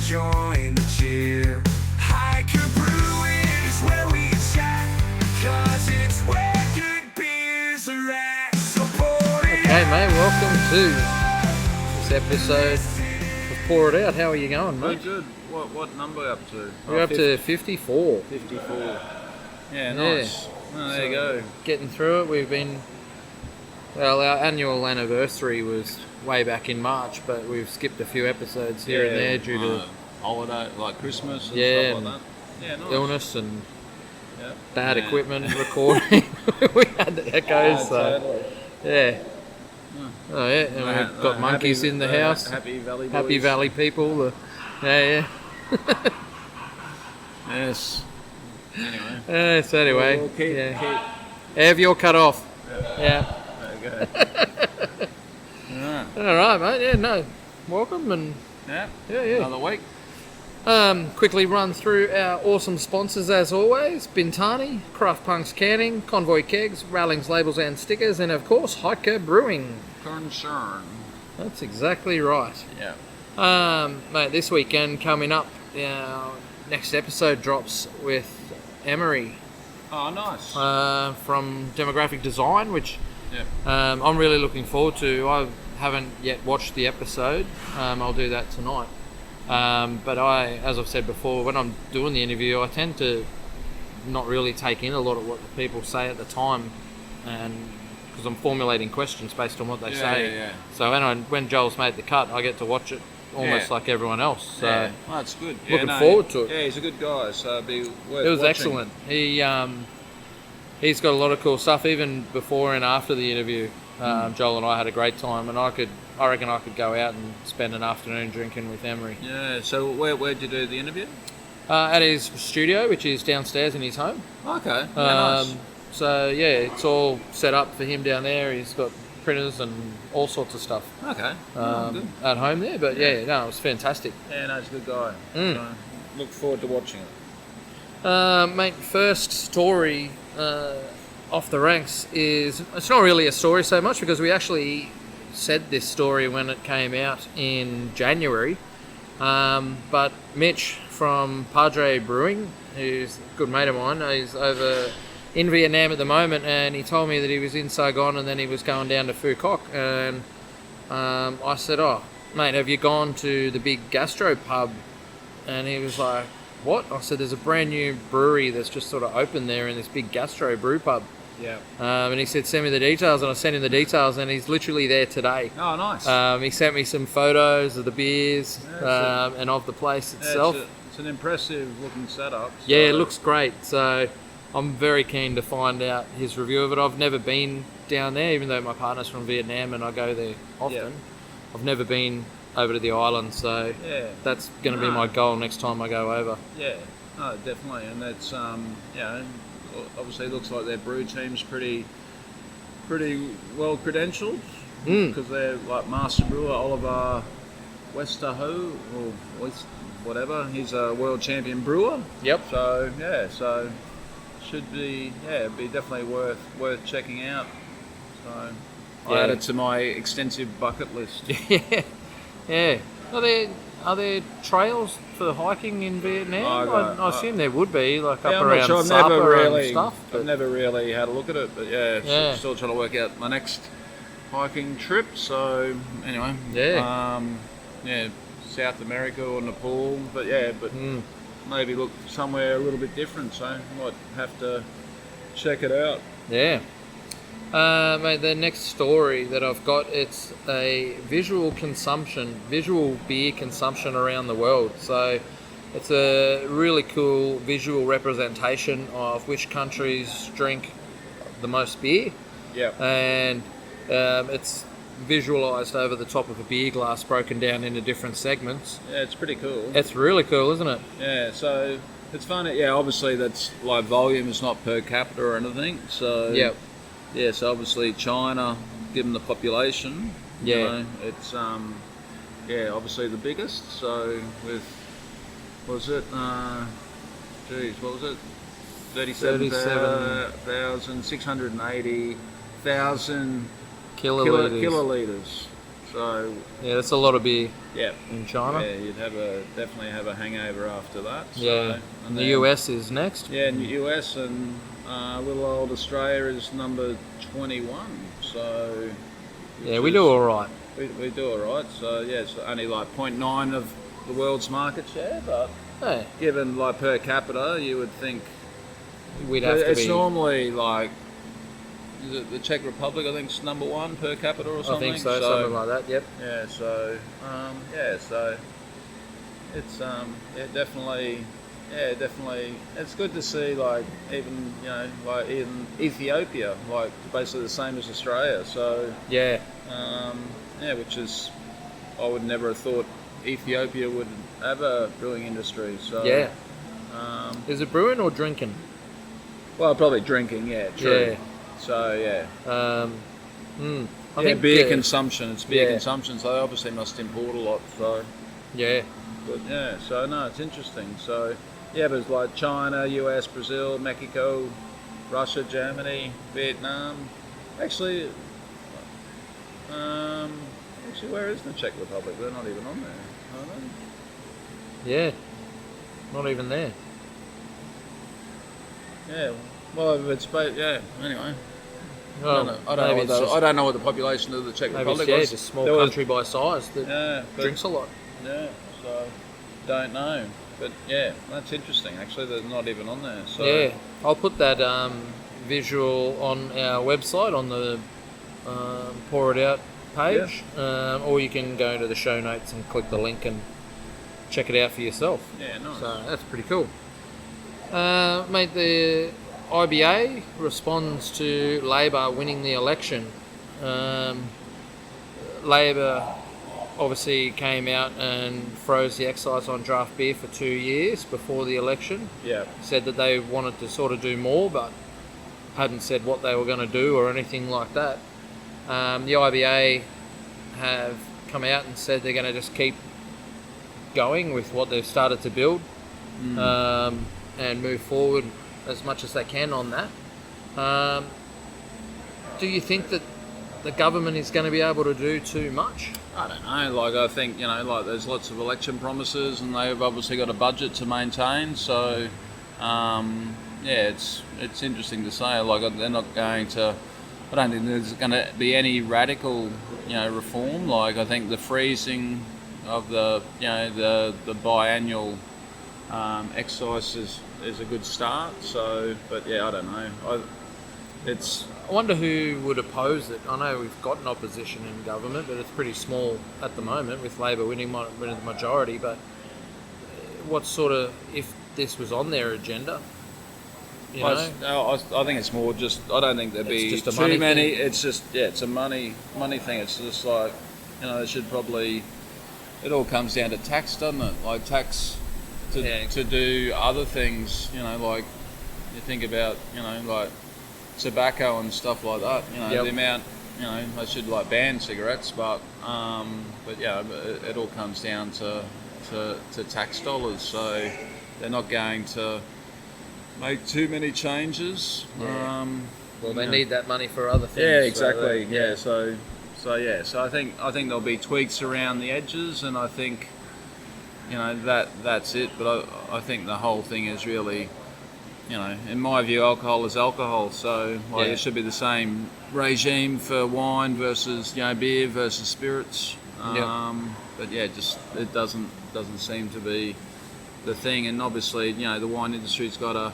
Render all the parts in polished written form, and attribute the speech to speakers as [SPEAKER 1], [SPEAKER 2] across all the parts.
[SPEAKER 1] join the cheer. Hiker Brewing is where we chat, 'cause it's where good beers are at. Support it.
[SPEAKER 2] Hey mate, welcome to this episode of Pour It Out. How are you going,
[SPEAKER 3] Very
[SPEAKER 2] mate?
[SPEAKER 3] good. What number are you up to?
[SPEAKER 2] We're up to 54.
[SPEAKER 3] 54. Yeah, nice. Oh, there you go.
[SPEAKER 2] Getting through it. We've been, well, our annual anniversary was way back in March, but we've skipped a few episodes here and there due to
[SPEAKER 3] holiday, like Christmas and
[SPEAKER 2] Yeah,
[SPEAKER 3] stuff like that. Yeah, nice.
[SPEAKER 2] illness and
[SPEAKER 3] Yeah.
[SPEAKER 2] bad
[SPEAKER 3] Yeah.
[SPEAKER 2] equipment recording. We had the echoes, so
[SPEAKER 3] Totally.
[SPEAKER 2] yeah. Oh yeah, and we've got monkeys in the house.
[SPEAKER 3] Happy Valley boys.
[SPEAKER 2] Happy Valley people. Yeah.
[SPEAKER 3] Yes. Anyway.
[SPEAKER 2] So anyway,
[SPEAKER 3] We'll keep.
[SPEAKER 2] have your cut off. Yeah.
[SPEAKER 3] There you go. Alright.
[SPEAKER 2] All right, mate. Yeah, no. Welcome and
[SPEAKER 3] Yeah.
[SPEAKER 2] yeah.
[SPEAKER 3] Another week.
[SPEAKER 2] Quickly run through our awesome sponsors as always: Bintani, Craft Punks Canning, Convoy Kegs, Rowlings Labels and Stickers, and of course Hiker Brewing.
[SPEAKER 3] Concern.
[SPEAKER 2] That's exactly right.
[SPEAKER 3] Yeah.
[SPEAKER 2] Mate, this weekend coming up, our next episode drops with Emery
[SPEAKER 3] Oh, nice.
[SPEAKER 2] from Demographic Design, which
[SPEAKER 3] Yeah.
[SPEAKER 2] I'm really looking forward to. I haven't yet watched the episode. I'll do that tonight. But as I've said before, when I'm doing the interview, I tend to not really take in a lot of what the people say at the time, and because I'm formulating questions based on what they say.
[SPEAKER 3] Yeah.
[SPEAKER 2] So when Joel's made the cut, I get to watch it almost like everyone else. So
[SPEAKER 3] Yeah. Oh, that's good.
[SPEAKER 2] looking forward to it.
[SPEAKER 3] Yeah, he's a good guy, so it'd be worth
[SPEAKER 2] it was
[SPEAKER 3] watching.
[SPEAKER 2] excellent. He's got a lot of cool stuff, even before and after the interview. Joel and I had a great time, and I reckon I could go out and spend an afternoon drinking with Emery.
[SPEAKER 3] Yeah, so where'd you do the interview?
[SPEAKER 2] At his studio, which is downstairs in his home.
[SPEAKER 3] Okay, yeah, nice.
[SPEAKER 2] So yeah, it's all set up for him down there. He's got printers and all sorts of stuff
[SPEAKER 3] Okay, good.
[SPEAKER 2] at home there. But yeah, no, it was fantastic.
[SPEAKER 3] Yeah, no, he's a good guy.
[SPEAKER 2] Mm.
[SPEAKER 3] So look forward to watching it.
[SPEAKER 2] Mate, first story off the ranks is, it's not really a story so much because we actually said this story when it came out in January. But Mitch from Padre Brewing, who's a good mate of mine, he's over in Vietnam at the moment, and he told me that he was in Saigon and then he was going down to Phu Quoc, and I said, "Oh, mate, have you gone to the big gastro pub?" And he was like, "What?" I said, "There's a brand new brewery that's just sort of opened there in this big gastro brew pub."
[SPEAKER 3] Yeah.
[SPEAKER 2] And he said, "Send me the details," and I sent him the details, and he's literally there today.
[SPEAKER 3] Oh, nice.
[SPEAKER 2] He sent me some photos of the beers and of the place itself.
[SPEAKER 3] It's an impressive looking setup. So.
[SPEAKER 2] Yeah, it looks great. So I'm very keen to find out his review of it. I've never been down there, even though my partner's from Vietnam and I go there often.
[SPEAKER 3] Yeah.
[SPEAKER 2] I've never been over to the island, so
[SPEAKER 3] Yeah.
[SPEAKER 2] that's going to be my goal next time I go over.
[SPEAKER 3] Yeah. No, definitely, and that's obviously it looks like their brew team's pretty well credentialed because they're like master brewer Oliver Westerho or whatever. He's a world champion brewer.
[SPEAKER 2] Yep.
[SPEAKER 3] So should be it'd be definitely worth checking out. So I add it to my extensive bucket list.
[SPEAKER 2] Yeah. Are there trails for hiking in Vietnam? I assume there would be, like up
[SPEAKER 3] I'm
[SPEAKER 2] around
[SPEAKER 3] not sure. I've
[SPEAKER 2] Sapa
[SPEAKER 3] never really,
[SPEAKER 2] and stuff. But
[SPEAKER 3] I've never really had a look at it, but still trying to work out my next hiking trip. So anyway, South America or Nepal, but maybe look somewhere a little bit different. So I might have to check it out.
[SPEAKER 2] Yeah. Mate, the next story that I've got, it's a visual beer consumption around the world. So it's a really cool visual representation of which countries drink the most beer.
[SPEAKER 3] Yeah.
[SPEAKER 2] And it's visualised over the top of a beer glass, broken down into different segments.
[SPEAKER 3] Yeah, it's pretty cool.
[SPEAKER 2] It's really cool, isn't it?
[SPEAKER 3] Yeah, so it's fun. Yeah, obviously that's like volume, it's not per capita or anything. So yeah, so obviously China, given the population, you know, it's obviously the biggest. So with what was it? 37,680,000 kiloliters So
[SPEAKER 2] Yeah, that's a lot of beer
[SPEAKER 3] yeah,
[SPEAKER 2] in China.
[SPEAKER 3] yeah, you'd definitely have a hangover after that. So,
[SPEAKER 2] Yeah. And the US is next.
[SPEAKER 3] Yeah, in the US, and little old Australia is number 21. So
[SPEAKER 2] Yeah, we do all right.
[SPEAKER 3] we do all right. So yeah, it's only like 0.9 of the world's market share, but
[SPEAKER 2] Hey,
[SPEAKER 3] given like per capita, you would think
[SPEAKER 2] we'd have to
[SPEAKER 3] it's
[SPEAKER 2] be.
[SPEAKER 3] normally like, is it the Czech Republic? I think it's number 1 per capita or
[SPEAKER 2] I
[SPEAKER 3] something.
[SPEAKER 2] think so, something like that. Yep.
[SPEAKER 3] Yeah, so so it's definitely it's good to see, like, even like in Ethiopia, like basically the same as Australia. So
[SPEAKER 2] Yeah.
[SPEAKER 3] which is, I would never have thought Ethiopia would have a brewing industry. So
[SPEAKER 2] Yeah. Is it brewing or drinking?
[SPEAKER 3] well, probably drinking. Yeah, true.
[SPEAKER 2] Yeah.
[SPEAKER 3] So yeah.
[SPEAKER 2] I think
[SPEAKER 3] beer consumption. It's beer
[SPEAKER 2] yeah.
[SPEAKER 3] consumption, so they obviously must import a lot. So,
[SPEAKER 2] Yeah.
[SPEAKER 3] but yeah, so no, it's interesting. So, yeah, but it's like China, US, Brazil, Mexico, Russia, Germany, Vietnam. Actually, where is the Czech Republic? They're not even on there, are they?
[SPEAKER 2] Yeah. Not even there.
[SPEAKER 3] Yeah. Well, if it's yeah. Anyway,
[SPEAKER 2] Well,
[SPEAKER 3] I don't know.
[SPEAKER 2] maybe it's just,
[SPEAKER 3] I don't know what the population of the Czech
[SPEAKER 2] maybe
[SPEAKER 3] Republic
[SPEAKER 2] it's,
[SPEAKER 3] was.
[SPEAKER 2] just small
[SPEAKER 3] There was-
[SPEAKER 2] country by size that
[SPEAKER 3] Yeah, but,
[SPEAKER 2] drinks a lot.
[SPEAKER 3] yeah. So, don't know. But yeah, that's interesting. Actually, they're not even on there. So
[SPEAKER 2] Yeah, I'll put that visual on our website on the Pour It Out page, or you can go to the show notes and click the link and check it out for yourself.
[SPEAKER 3] Yeah, nice.
[SPEAKER 2] So that's pretty cool. Mate, the IBA responds to Labor winning the election. Labor obviously came out and froze the excise on draft beer for 2 years before the election.
[SPEAKER 3] Yeah.
[SPEAKER 2] Said that they wanted to sort of do more, but hadn't said what they were going to do or anything like that. The IBA have come out and said they're going to just keep going with what they've started to build and move forward as much as they can on that. Do you think that the government is going to be able to do too much?
[SPEAKER 3] I don't know. Like, I think, like, there's lots of election promises, and they've obviously got a budget to maintain. So, it's interesting to say. Like, they're not going to. I don't think there's going to be any radical, reform. Like, I think the freezing of the biannual excise is a good start. So, but yeah, I don't know.
[SPEAKER 2] I wonder who would oppose it. I know we've got an opposition in government, but it's pretty small at the moment with Labor winning the majority. But what sort of, if this was on their agenda,
[SPEAKER 3] I think it's more just, I don't think there'd be
[SPEAKER 2] just a
[SPEAKER 3] too
[SPEAKER 2] money
[SPEAKER 3] many.
[SPEAKER 2] thing.
[SPEAKER 3] It's just, it's a money thing. It's just like, they should probably, it all comes down to tax, doesn't it? Like, tax to do other things, like you think about, like tobacco and stuff like that, the amount, they should like ban cigarettes, but yeah, it all comes down to tax dollars, so they're not going to make too many changes.
[SPEAKER 2] Well, they need that money for other things.
[SPEAKER 3] Yeah, exactly.
[SPEAKER 2] So
[SPEAKER 3] So I think there'll be tweaks around the edges, and I think that's it. But I think the whole thing is really, in my view, alcohol is alcohol. So it should be the same regime for wine versus beer versus spirits. But yeah, just it doesn't seem to be the thing. And obviously, the wine industry's got a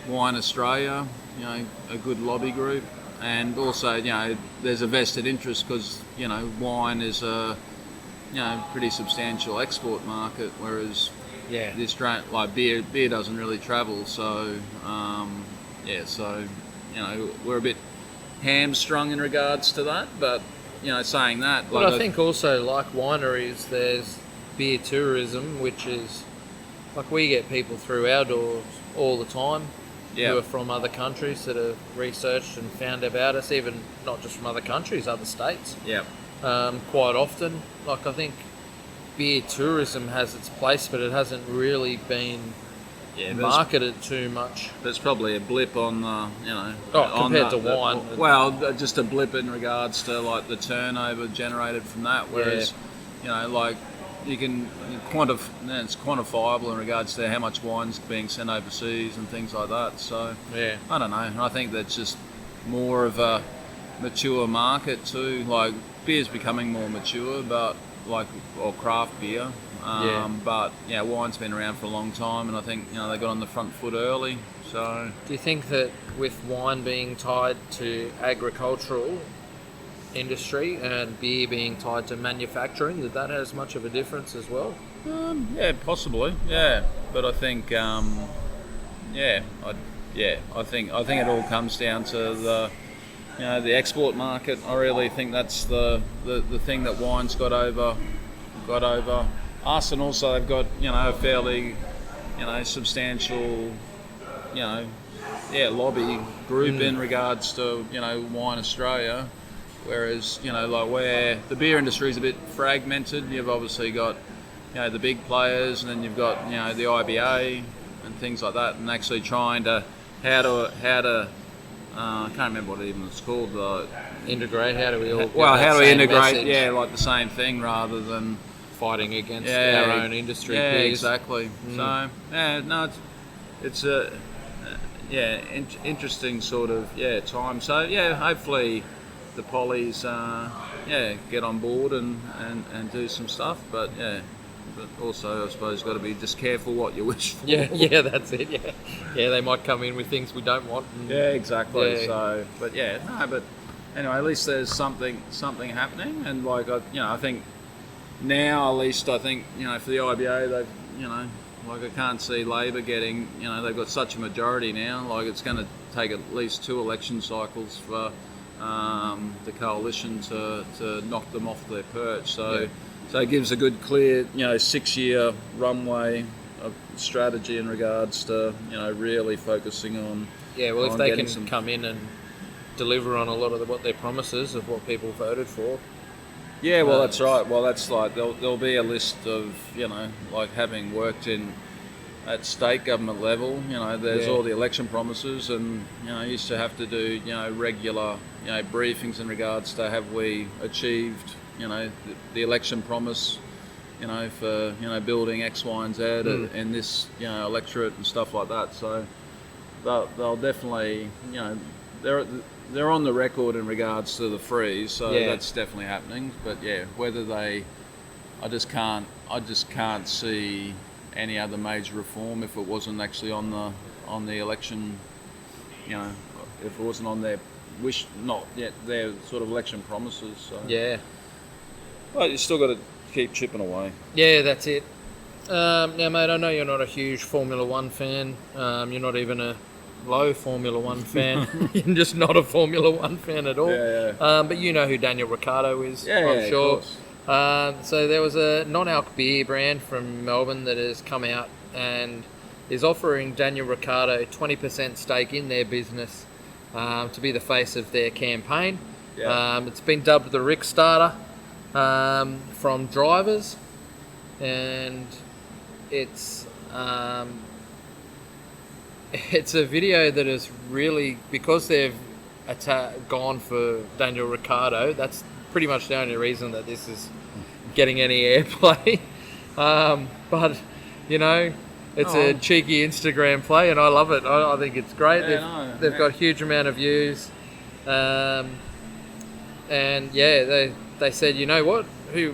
[SPEAKER 3] Wine Australia, a good lobby group, and also there's a vested interest because wine is a pretty substantial export market, whereas the Australian, like beer doesn't really travel. So we're a bit hamstrung in regards to that. But saying that,
[SPEAKER 2] but I think also like wineries, there's beer tourism, which is like we get people through our doors all the time who are from other countries that have researched and found about us, even not just from other countries, other states. Quite often, like I think beer tourism has its place, but it hasn't really been
[SPEAKER 3] Yeah,
[SPEAKER 2] market it too much.
[SPEAKER 3] there's probably a blip on the,
[SPEAKER 2] Compared to wine.
[SPEAKER 3] just a blip in regards to like the turnover generated from that. Whereas, like it's quantifiable in regards to how much wine's being sent overseas and things like that. So
[SPEAKER 2] Yeah.
[SPEAKER 3] I don't know. I think that's just more of a mature market too. Like beer's becoming more mature, or craft beer. But wine's been around for a long time, and I think they got on the front foot early. So
[SPEAKER 2] Do you think that with wine being tied to agricultural industry and beer being tied to manufacturing, that has much of a difference as well?
[SPEAKER 3] yeah, possibly, yeah. But I think, I think it all comes down to the export market. I really think that's the thing that wine's got over us, and also they've got a fairly substantial lobby group in regards to Wine Australia, whereas like where the beer industry is a bit fragmented, you've obviously got the big players, and then you've got the IBA and things like that, and actually trying to how to I can't remember what it even was called.
[SPEAKER 2] Integrate. How do we all?
[SPEAKER 3] How do we integrate?
[SPEAKER 2] Message?
[SPEAKER 3] Yeah, like the same thing rather than
[SPEAKER 2] Fighting against our own industry.
[SPEAKER 3] Yeah,
[SPEAKER 2] peers.
[SPEAKER 3] exactly. So it's a interesting sort of time. So hopefully the pollies get on board and do some stuff. But also I suppose got to be just careful what you wish for.
[SPEAKER 2] Yeah, that's it. Yeah, they might come in with things we don't want.
[SPEAKER 3] Exactly.
[SPEAKER 2] Yeah.
[SPEAKER 3] So, but anyway, at least there's something happening, and like I think now at least for the IBA they've I can't see Labor getting they've got such a majority now. Like it's going to take at least 2 election cycles for the coalition to knock them off their perch. So it gives a good clear 6-year runway of strategy in regards to really focusing on.
[SPEAKER 2] Yeah, well, if they can
[SPEAKER 3] some...
[SPEAKER 2] come in and deliver on a lot of what their promises of what people voted for.
[SPEAKER 3] Yeah, well, that's right. Well, that's like there'll be a list of like having worked at state government level. There's all the election promises, and I used to have to do regular briefings in regards to have we achieved the election promise for building X, Y, and Z in this electorate and stuff like that. So they'll definitely they're on the record in regards to the freeze, so that's definitely happening. But whether I just can't see any other major reform if it wasn't actually on the election, if it wasn't on their not yet their sort of election promises. So.
[SPEAKER 2] Yeah.
[SPEAKER 3] But you still got to keep chipping away.
[SPEAKER 2] Yeah, that's it. Now, mate, I know you're not a huge Formula One fan. You're not even a low Formula One fan. You're just not a Formula One fan at all.
[SPEAKER 3] Yeah.
[SPEAKER 2] But you know who Daniel Ricciardo is, I'm
[SPEAKER 3] of
[SPEAKER 2] sure.
[SPEAKER 3] Course.
[SPEAKER 2] So there was a Non-Alc beer brand from Melbourne that has come out and is offering Daniel Ricciardo 20% stake in their business to be the face of their campaign.
[SPEAKER 3] Yeah.
[SPEAKER 2] It's been dubbed the Rick Starter from drivers, and it's a video that is really, because they've gone for Daniel Ricciardo, that's pretty much the only reason that this is getting any airplay. But it's a cheeky Instagram play, and I love it. I think it's great. They've got a huge amount of views, and they said, you know what, who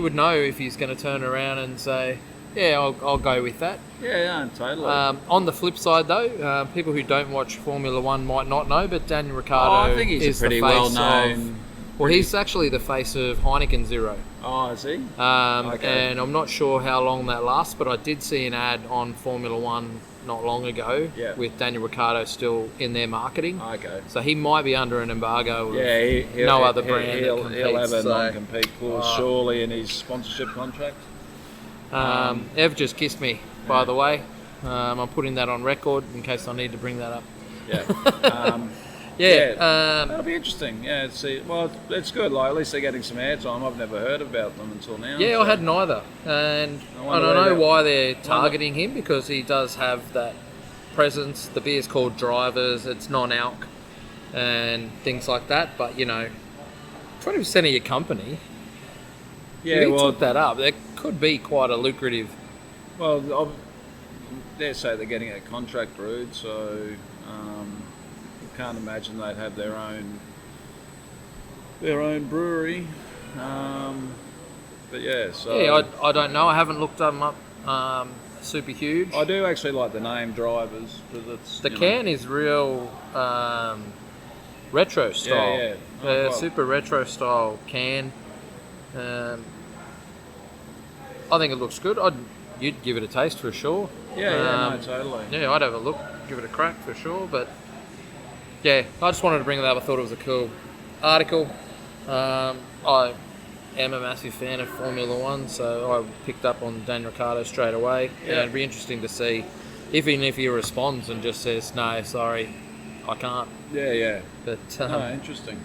[SPEAKER 2] would know if he's going to turn around and say, I'll go with that.
[SPEAKER 3] Yeah, totally.
[SPEAKER 2] On the flip side, though, people who don't watch Formula One might not know, but Daniel Ricciardo
[SPEAKER 3] I think he's
[SPEAKER 2] is
[SPEAKER 3] a pretty
[SPEAKER 2] the face
[SPEAKER 3] well-known...
[SPEAKER 2] Well, he's actually the face of Heineken Zero.
[SPEAKER 3] Oh, is he?
[SPEAKER 2] Okay. And I'm not sure how long that lasts, but I did see an ad on Formula One not long ago with Daniel Ricciardo still in their marketing.
[SPEAKER 3] Okay.
[SPEAKER 2] So he might be under an embargo of other brand
[SPEAKER 3] he'll have a
[SPEAKER 2] so.
[SPEAKER 3] non-compete clause surely in his sponsorship contract.
[SPEAKER 2] Ev just kissed me, by the way. I'm putting that on record in case I need to bring that up.
[SPEAKER 3] Yeah. That'll be interesting. Yeah, see, well, it's good. Like at least they're getting some airtime. I've never heard about them until now.
[SPEAKER 2] Yeah,
[SPEAKER 3] so.
[SPEAKER 2] I hadn't either, and I don't know why they're targeting him, because he does have that presence. The beer's called Drivers. It's non-alc and things like that. But 20% of your company.
[SPEAKER 3] Yeah,
[SPEAKER 2] if you took that up, that could be quite a lucrative.
[SPEAKER 3] Well, I dare say they're getting it contract brewed, so I can't imagine they'd have their own brewery. But yeah, so
[SPEAKER 2] Yeah, I don't know. I haven't looked them up. Super huge.
[SPEAKER 3] I do actually like the name Drivers because it's
[SPEAKER 2] The can is real retro style.
[SPEAKER 3] Yeah, yeah.
[SPEAKER 2] Super retro style can. I think it looks good. You'd give it a taste for sure.
[SPEAKER 3] Yeah, no, totally.
[SPEAKER 2] Yeah, I'd have a look, give it a crack for sure. But yeah, I just wanted to bring it up. I thought it was a cool article. I am a massive fan of Formula One, so I picked up on Daniel Ricciardo straight away.
[SPEAKER 3] Yeah.
[SPEAKER 2] And it'd be interesting to see, even if he responds and just says, no, sorry, I can't.
[SPEAKER 3] Yeah.
[SPEAKER 2] But
[SPEAKER 3] Interesting.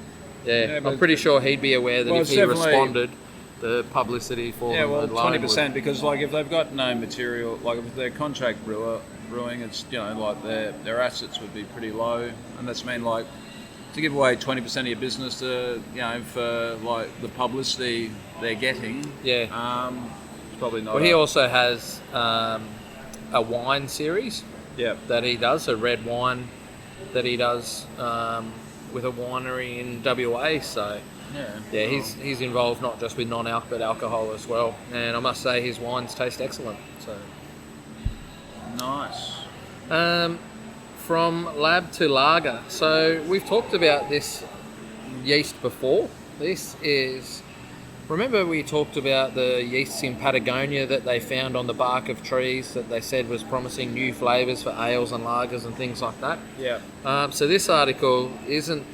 [SPEAKER 2] yeah,
[SPEAKER 3] but
[SPEAKER 2] I'm pretty sure he'd be aware that
[SPEAKER 3] well,
[SPEAKER 2] if he
[SPEAKER 3] definitely-
[SPEAKER 2] responded, the publicity for
[SPEAKER 3] Yeah,
[SPEAKER 2] them
[SPEAKER 3] well,
[SPEAKER 2] alone
[SPEAKER 3] 20% because like if they've got no material, like if they're contract brewing, it's like their assets would be pretty low, and that's mean like to give away 20% of your business to for like the publicity they're getting.
[SPEAKER 2] Yeah.
[SPEAKER 3] It's probably not.
[SPEAKER 2] Well, he also has a wine series
[SPEAKER 3] Yeah.
[SPEAKER 2] that he does, a red wine that he does with a winery in WA. So yeah, he's involved not just with non-alc but alcohol as well. And I must say his wines taste excellent. So
[SPEAKER 3] Nice.
[SPEAKER 2] From lab to lager. So we've talked about this yeast before. This is, remember we talked about the yeasts in Patagonia that they found on the bark of trees that they said was promising new flavours for ales and lagers and things like that.
[SPEAKER 3] Yeah.
[SPEAKER 2] So this article isn't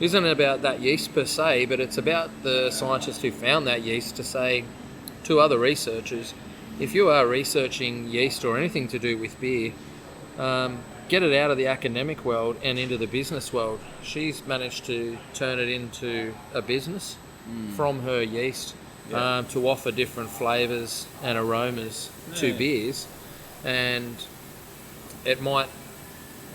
[SPEAKER 2] about that yeast per se, but it's about the scientists who found that yeast to say to other researchers, if you are researching yeast or anything to do with beer, get it out of the academic world and into the business world. She's managed to turn it into a business from her yeast to offer different flavours and aromas to beers. And it might,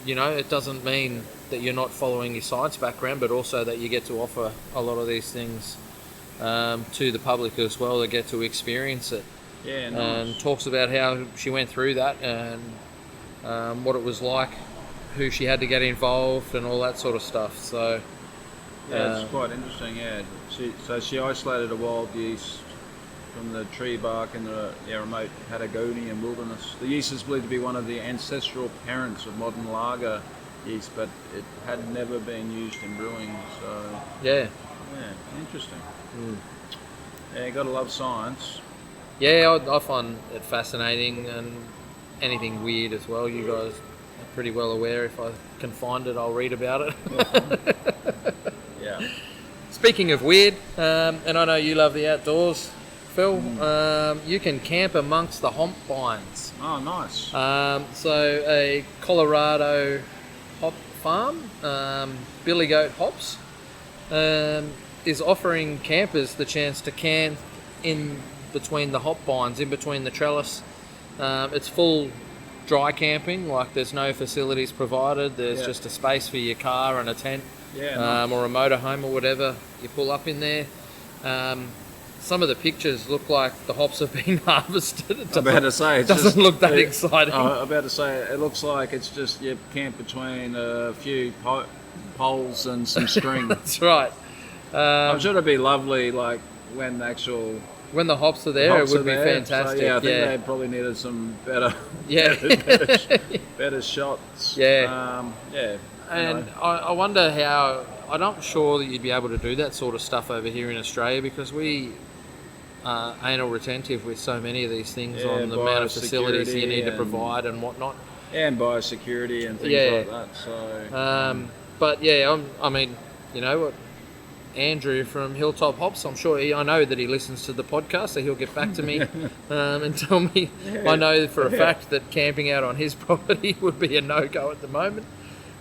[SPEAKER 2] it doesn't mean that you're not following your science background, but also that you get to offer a lot of these things to the public as well. They get to experience it.
[SPEAKER 3] Yeah, nice.
[SPEAKER 2] And talks about how she went through that and what it was like, who she had to get involved and all that sort of stuff. So
[SPEAKER 3] yeah, it's quite interesting. Yeah, she isolated a wild yeast from the tree bark in the remote Patagonian wilderness. The yeast is believed to be one of the ancestral parents of modern lager yeast, but it had never been used in brewing. So
[SPEAKER 2] yeah,
[SPEAKER 3] interesting. Yeah, you gotta love science.
[SPEAKER 2] Yeah, I find it fascinating and anything weird as well. You guys are pretty well aware. If I can find it, I'll read about it.
[SPEAKER 3] Yeah.
[SPEAKER 2] Speaking of weird, and I know you love the outdoors, Phil, you can camp amongst the hop vines.
[SPEAKER 3] Oh, nice.
[SPEAKER 2] So a Colorado hop farm, Billy Goat Hops, is offering campers the chance to camp in between the hop vines, in between the trellis. It's full dry camping, like there's no facilities provided. There's just a space for your car and a tent,
[SPEAKER 3] nice.
[SPEAKER 2] or a motorhome or whatever. You pull up in there. Some of the pictures look like the hops have been harvested. It doesn't look that exciting.
[SPEAKER 3] I'm about to say, it looks like it's just you camp between a few poles and some string.
[SPEAKER 2] That's right.
[SPEAKER 3] I'm sure it'd be lovely, like when
[SPEAKER 2] the hops are there, it would be fantastic.
[SPEAKER 3] So, I think they probably needed some better, better shots.
[SPEAKER 2] Yeah.
[SPEAKER 3] And
[SPEAKER 2] I wonder how. I'm not sure that you'd be able to do that sort of stuff over here in Australia because we are anal retentive with so many of these things on the amount of facilities you need to provide and whatnot.
[SPEAKER 3] And biosecurity and things like that. So.
[SPEAKER 2] But I mean, you know what? Andrew from Hilltop Hops, I'm sure I know that he listens to the podcast, so he'll get back to me and tell me. I know for a fact that camping out on his property would be a no-go at the moment.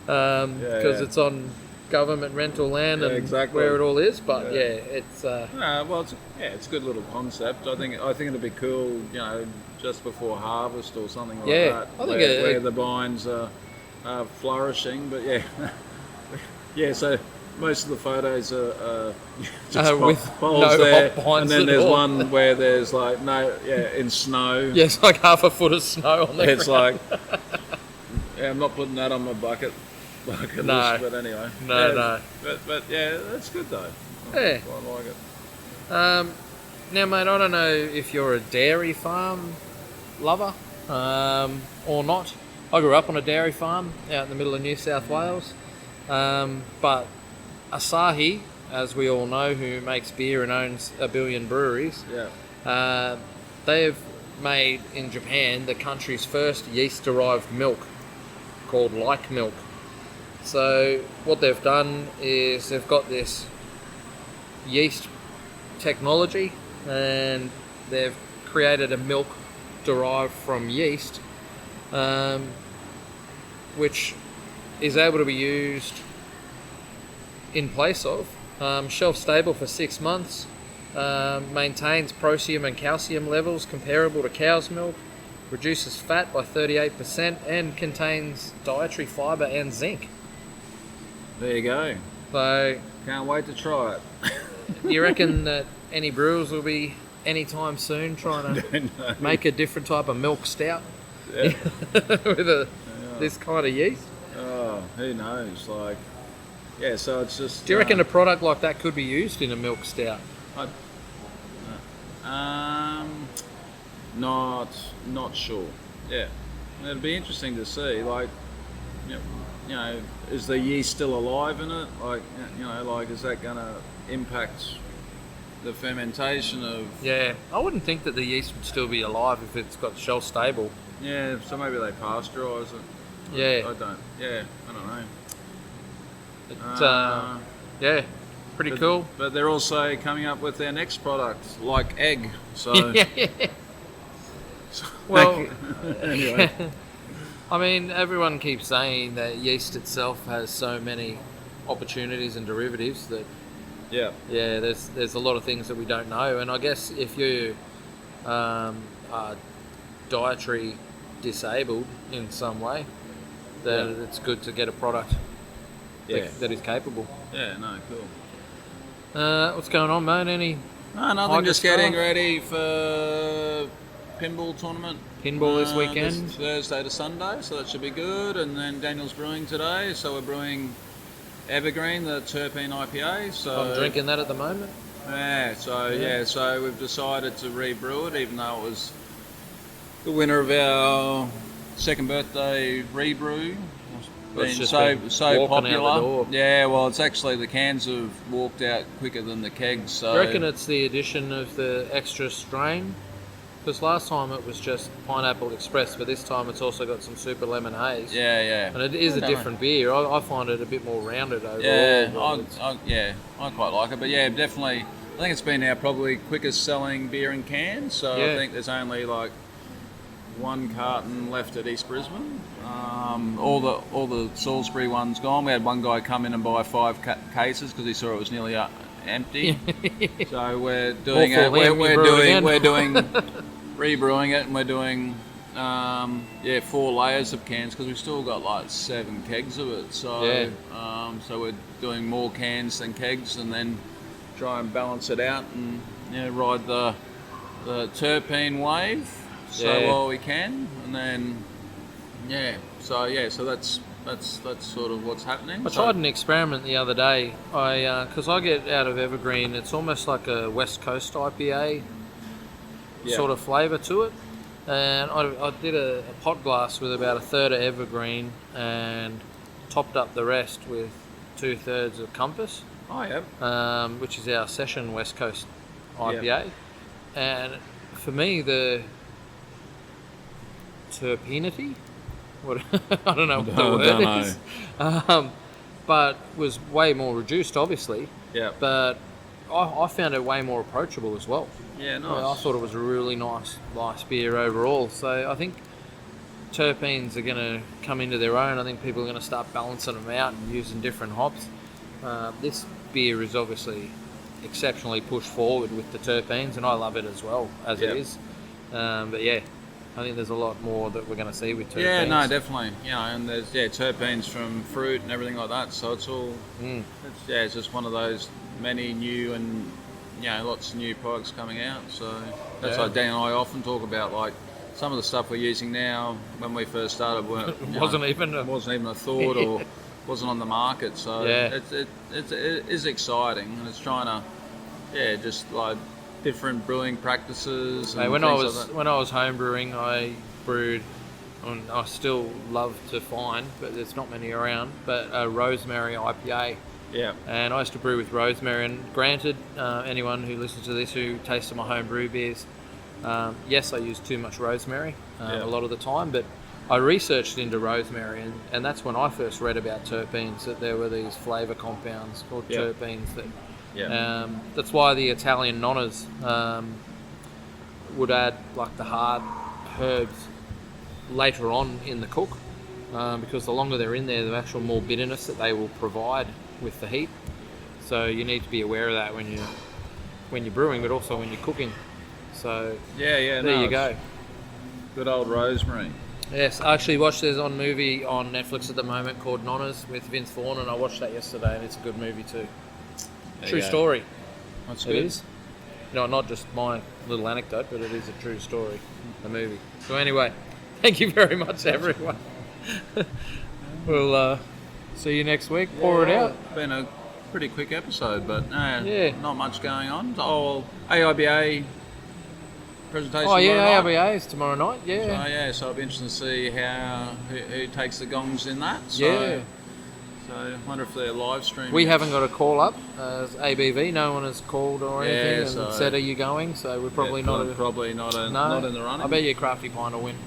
[SPEAKER 2] because it's on government rental land and
[SPEAKER 3] exactly.
[SPEAKER 2] where it all is. But it's
[SPEAKER 3] Well, it's a good little concept. I think it'd be cool, just before harvest or something like that.
[SPEAKER 2] I think
[SPEAKER 3] where the vines are flourishing. But yeah. So most of the photos are just
[SPEAKER 2] with
[SPEAKER 3] poles
[SPEAKER 2] no
[SPEAKER 3] there,
[SPEAKER 2] hop vines
[SPEAKER 3] and then
[SPEAKER 2] at
[SPEAKER 3] there's
[SPEAKER 2] all.
[SPEAKER 3] one where there's like in snow.
[SPEAKER 2] yeah, it's like half a foot of snow on the
[SPEAKER 3] It's
[SPEAKER 2] ground.
[SPEAKER 3] like, I'm not putting that on my bucket
[SPEAKER 2] No.
[SPEAKER 3] list, but anyway.
[SPEAKER 2] No.
[SPEAKER 3] But yeah, that's good though.
[SPEAKER 2] Yeah.
[SPEAKER 3] I like it.
[SPEAKER 2] Now, mate, I don't know if you're a dairy farm lover or not. I grew up on a dairy farm out in the middle of New South Wales. But Asahi, as we all know, who makes beer and owns 1 billion breweries, they have made in Japan the country's first yeast-derived milk called like milk. So what they've done is they've got this yeast technology and they've created a milk derived from yeast, which is able to be used in place of, shelf stable for 6 months, maintains protein and calcium levels comparable to cow's milk, reduces fat by 38%, and contains dietary fibre and zinc.
[SPEAKER 3] There you go.
[SPEAKER 2] So,
[SPEAKER 3] Can't wait to try it.
[SPEAKER 2] do you reckon that any brewers will be anytime soon trying to make a different type of milk stout
[SPEAKER 3] Yeah.
[SPEAKER 2] with this kind of yeast?
[SPEAKER 3] Oh, who knows? So it's just.
[SPEAKER 2] Do you reckon a product like that could be used in a milk stout?
[SPEAKER 3] Not sure. Yeah, it'd be interesting to see. Is the yeast still alive in it? Is that going to impact the fermentation of?
[SPEAKER 2] Yeah, I wouldn't think that the yeast would still be alive if it's got shelf stable.
[SPEAKER 3] Yeah, so maybe they pasteurise it.
[SPEAKER 2] Yeah.
[SPEAKER 3] I don't know.
[SPEAKER 2] Yeah, pretty cool.
[SPEAKER 3] But they're also coming up with their next product, like egg. So
[SPEAKER 2] Well,
[SPEAKER 3] anyway,
[SPEAKER 2] I mean, everyone keeps saying that yeast itself has so many opportunities and derivatives that
[SPEAKER 3] yeah,
[SPEAKER 2] there's a lot of things that we don't know. And I guess if you are dietary disabled in some way, then it's good to get a product that is capable.
[SPEAKER 3] Yeah, no, cool.
[SPEAKER 2] What's going on, mate? Any
[SPEAKER 3] Nothing.
[SPEAKER 2] Hiker
[SPEAKER 3] Just getting
[SPEAKER 2] stuff?
[SPEAKER 3] ready for pinball tournament.
[SPEAKER 2] Pinball this weekend?
[SPEAKER 3] This Thursday to Sunday, so that should be good. And then Daniel's brewing today, so we're brewing Evergreen, the terpene IPA. So
[SPEAKER 2] I'm drinking that at the moment.
[SPEAKER 3] So we've decided to rebrew it, even though it was the winner of our second birthday rebrew.
[SPEAKER 2] It's
[SPEAKER 3] Been
[SPEAKER 2] just
[SPEAKER 3] so
[SPEAKER 2] been
[SPEAKER 3] so
[SPEAKER 2] walking out
[SPEAKER 3] popular.
[SPEAKER 2] the door.
[SPEAKER 3] Yeah, well, it's actually the cans have walked out quicker than the kegs. So
[SPEAKER 2] Do you reckon it's the addition of the extra strain? Because last time it was just Pineapple Express, but this time it's also got some Super Lemon Haze.
[SPEAKER 3] Yeah.
[SPEAKER 2] And it is a
[SPEAKER 3] I don't
[SPEAKER 2] different beer. I find it a bit more rounded overall.
[SPEAKER 3] Yeah, I quite like it. But yeah, definitely, I think it's been our probably quickest selling beer in cans. So I think there's only like 1 carton left at East Brisbane. All the Salisbury ones gone. We had one guy come in and buy 5 cases because he saw it was nearly empty. So we're doing
[SPEAKER 2] Awful lamb, you brew it again.
[SPEAKER 3] we're doing rebrewing it, and we're doing 4 layers of cans because we've still got like 7 kegs of it. So so we're doing more cans than kegs, and then try and balance it out and ride the terpene wave well we can, and then so that's sort of what's happening.
[SPEAKER 2] I tried an experiment the other day. Because I get out of Evergreen, it's almost like a West Coast IPA sort of flavour to it. And I did a pot glass with about 1/3 of Evergreen and topped up the rest with 2/3 of Compass.
[SPEAKER 3] Oh yeah.
[SPEAKER 2] Which is our session West Coast IPA. And for me, the terpenity, I don't know what the word is, but was way more reduced, obviously.
[SPEAKER 3] Yeah.
[SPEAKER 2] But I found it way more approachable as well.
[SPEAKER 3] Yeah, nice.
[SPEAKER 2] I thought it was a really nice beer overall. So I think terpenes are going to come into their own. I think people are going to start balancing them out and using different hops. This beer is obviously exceptionally pushed forward with the terpenes, and I love it as well as it is. But yeah, I think there's a lot more that we're going to see with terpenes.
[SPEAKER 3] Yeah, no, definitely. And there's terpenes from fruit and everything like that. So it's all, it's just one of those many new and lots of new products coming out. So that's like Dan and I often talk about, like some of the stuff we're using now. When we first started,
[SPEAKER 2] wasn't even a
[SPEAKER 3] thought or wasn't on the market. So it is exciting, and it's trying to just like different brewing practices. And
[SPEAKER 2] when
[SPEAKER 3] like
[SPEAKER 2] I was home brewing, I brewed, and I still love to find, but there's not many around, but a rosemary IPA.
[SPEAKER 3] Yeah.
[SPEAKER 2] And I used to brew with rosemary, and granted, anyone who listens to this who tastes my home brew beers, yes, I use too much rosemary a lot of the time, but I researched into rosemary, and that's when I first read about terpenes, that there were these flavour compounds called terpenes that. That's why the Italian nonnas would add like the hard herbs later on in the cook, because the longer they're in there, the actual more bitterness that they will provide with the heat. So you need to be aware of that when you're brewing, but also when you're cooking. So there you go.
[SPEAKER 3] Good old rosemary.
[SPEAKER 2] Yes, I actually watched there's on movie on Netflix at the moment called Nonnas with Vince Vaughn, and I watched that yesterday, and it's a good movie too. True story.
[SPEAKER 3] That's
[SPEAKER 2] It
[SPEAKER 3] good.
[SPEAKER 2] is. Not just my little anecdote, but it is a true story, the movie. So anyway, thank you very much, everyone. We'll see you next week. Pour it out.
[SPEAKER 3] It's been a pretty quick episode, but not much going on. AIBA presentation.
[SPEAKER 2] Oh yeah,
[SPEAKER 3] tomorrow night.
[SPEAKER 2] AIBA is tomorrow night. Yeah.
[SPEAKER 3] So it'll be interesting to see who takes the gongs in that. So I wonder if they're live streaming.
[SPEAKER 2] We haven't got a call up as ABV. No one has called or anything and said, "Are you going?" So we're probably not in the running. I bet you Crafty Pine will win.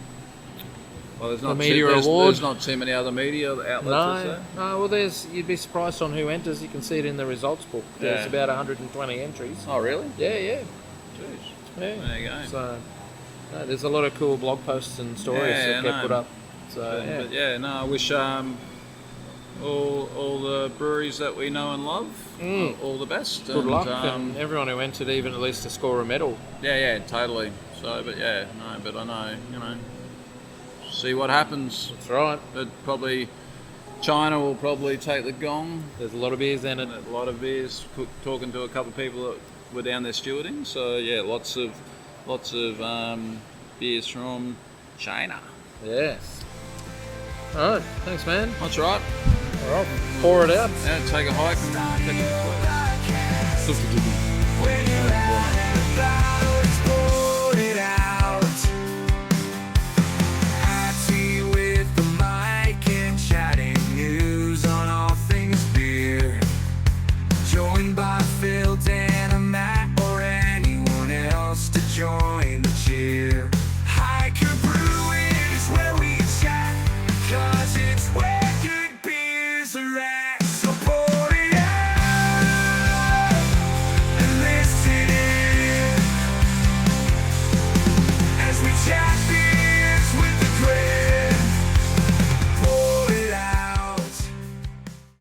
[SPEAKER 3] Well, there's
[SPEAKER 2] The
[SPEAKER 3] not
[SPEAKER 2] media
[SPEAKER 3] there's
[SPEAKER 2] award.
[SPEAKER 3] not too many other media outlets. Is there?
[SPEAKER 2] No. Well, you'd be surprised on who enters. You can see it in the results book. There's about 120 entries.
[SPEAKER 3] Oh, really?
[SPEAKER 2] Yeah.
[SPEAKER 3] Jeez.
[SPEAKER 2] Yeah.
[SPEAKER 3] There you go.
[SPEAKER 2] So there's a lot of cool blog posts and stories that get put up. So
[SPEAKER 3] But I wish all the breweries that we know and love all the best.
[SPEAKER 2] Good luck, and everyone who entered, even at least to score a medal.
[SPEAKER 3] Yeah, totally. So, but I know, see what happens.
[SPEAKER 2] That's right.
[SPEAKER 3] But probably China will probably take the gong.
[SPEAKER 2] There's a lot of beers in it.
[SPEAKER 3] A lot of beers. Talking to a couple of people that were down there stewarding. So lots of beers from China.
[SPEAKER 2] Yes. All right. Thanks, man.
[SPEAKER 3] That's right.
[SPEAKER 2] All right. Pour it out.
[SPEAKER 3] Yeah, take a hike and catch you next week.
[SPEAKER 1] When you're at the battle, explode it out. Happy with the mic and chatting news on all things beer. Joined by